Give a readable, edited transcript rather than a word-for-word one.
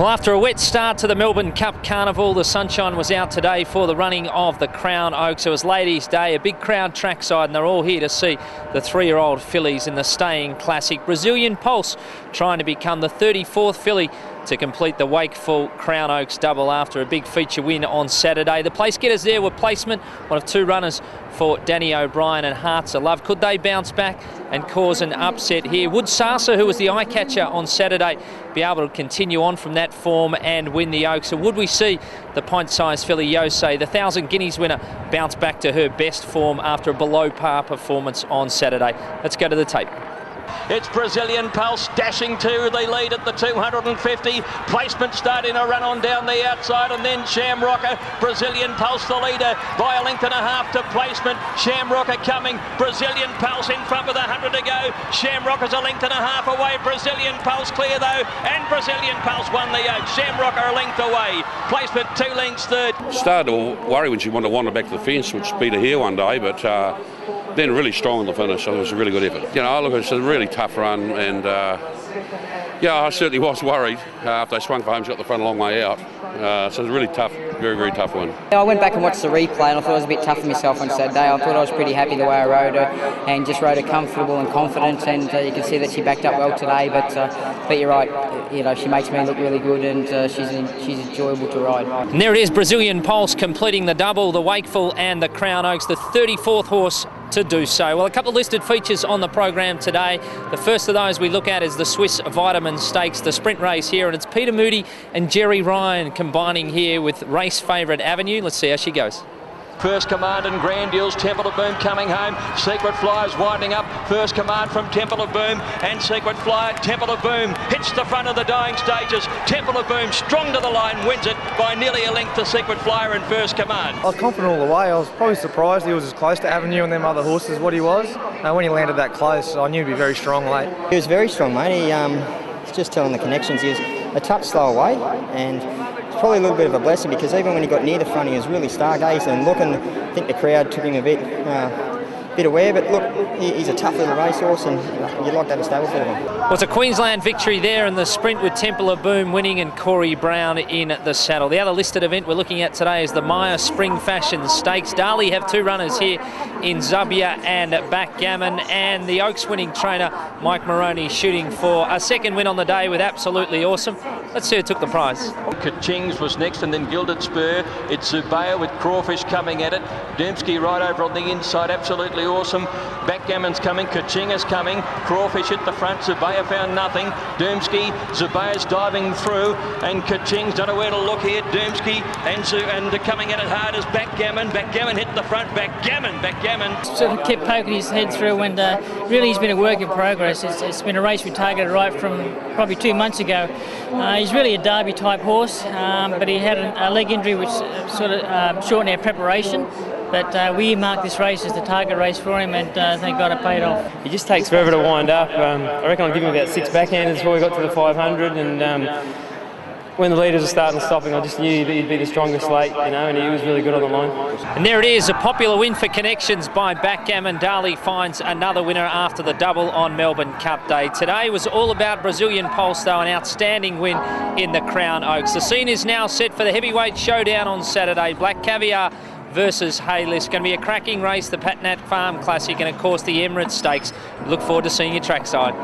Well, after a wet start to the Melbourne Cup Carnival, the sunshine was out today for the running of the Crown Oaks. It was Ladies' Day, a big crowd trackside, and they're all here to see the 3-year-old fillies in the Staying Classic. Brazilian Pulse trying to become the 34th filly to complete the Wakeful Crown Oaks double after a big feature win on Saturday. The place getters there were Placement, one of two runners for Danny O'Brien, and Hearts of Love. Could they bounce back and cause an upset here? Would Sasa, who was the eye catcher on Saturday, be able to continue on from that form and win the Oaks? Or would we see the pint-sized filly Yosei, the 1,000 Guineas winner, bounce back to her best form after a below-par performance on Saturday? Let's go to the tape. It's Brazilian Pulse dashing to the lead at the 250. Placement starting a run on down the outside, and then Shamrocker. Brazilian Pulse the leader by a length and a half to Placement. Shamrocker coming. Brazilian Pulse in front with 100 to go. Shamrocker's a length and a half away. Brazilian Pulse clear though, and Brazilian Pulse won the Oaks. Shamrocker a length away. Placement 2 lengths third. Started to worry when she wanted to wander back to the fence, which beat her here one day, but then really strong in the finish. So it was a really good effort. You know, look, it's a really tough run, and yeah, I certainly was worried after they swung for home. She got the front a long way out. So it was a really tough, very, very tough one. I went back and watched the replay, and I thought I was a bit tough for myself on Saturday. I thought I was pretty happy the way I rode her, and just rode her comfortable and confident, and you can see that she backed up well today. But you're right, you know, she makes me look really good, and she's enjoyable to ride. And there it is, Brazilian Pulse completing the double, the Wakeful and the Crown Oaks, the 34th horse to do so. Well, a couple of listed features on the program today. The first of those we look at is the Swiss Vitamin Stakes, the sprint race here, and it's Peter Moody and Jerry Ryan combining here with race favourite Avenue. Let's see how she goes. First Command and Grand Deals, Temple of Boom coming home. Secret Flyer's winding up. First Command from Temple of Boom and Secret Flyer. Temple of Boom hits the front of the dying stages. Temple of Boom strong to the line, wins it by nearly a length to Secret Flyer and First Command. I was confident all the way. I was probably surprised he was as close to Avenue and them other horses what he was. When he landed that close, I knew he'd be very strong late. He was very strong, mate. He's just telling the connections. He was a touch slow away, and probably a little bit of a blessing, because even when he got near the front, he was really stargazing and looking. I think the crowd took him a bit aware, but look, he's a tough little racehorse, and you'd like to have a stable for him. Well, it's a Queensland victory there in the sprint with Temple of Boom winning and Corey Brown in the saddle. The other listed event we're looking at today is the Maya Spring Fashion Stakes. Darley have two runners here in Zubia and Backgammon, and the Oaks winning trainer Mike Moroney shooting for a second win on the day with Absolutely Awesome. Let's see who took the prize. Kachings was next, and then Gilded Spur. It's Zubaya with Crawfish coming at it. Doomsky right over on the inside, Absolutely Awesome. Backgammon's coming, Kachinga's coming. Crawfish at the front, Zubaya found nothing. Doomsky, Zubaya's diving through, and Kaching's don't know where to look here. Doomsky and coming at it hard as Backgammon. Backgammon hit the front. Backgammon. Sort of kept poking his head through, and really he's been a work in progress. It's been a race we targeted right from probably 2 months ago. He's really a Derby type horse, but he had a leg injury which sort of shortened our preparation. But we marked this race as the target race for him, and thank God it paid off. He just takes forever to wind up. I reckon I'll give him about 6 backhanders before we got to the 500, and when the leaders were starting stopping, I just knew that he'd be the strongest late, you know, and he was really good on the line. And there it is, a popular win for Connections by Backgammon. Darley finds another winner after the double on Melbourne Cup Day. Today was all about Brazilian Pulse, though, an outstanding win in the Crown Oaks. The scene is now set for the heavyweight showdown on Saturday. Black Caviar versus Haylist. Going to be a cracking race, the Patnat Farm Classic, and of course the Emirates Stakes. Look forward to seeing you trackside.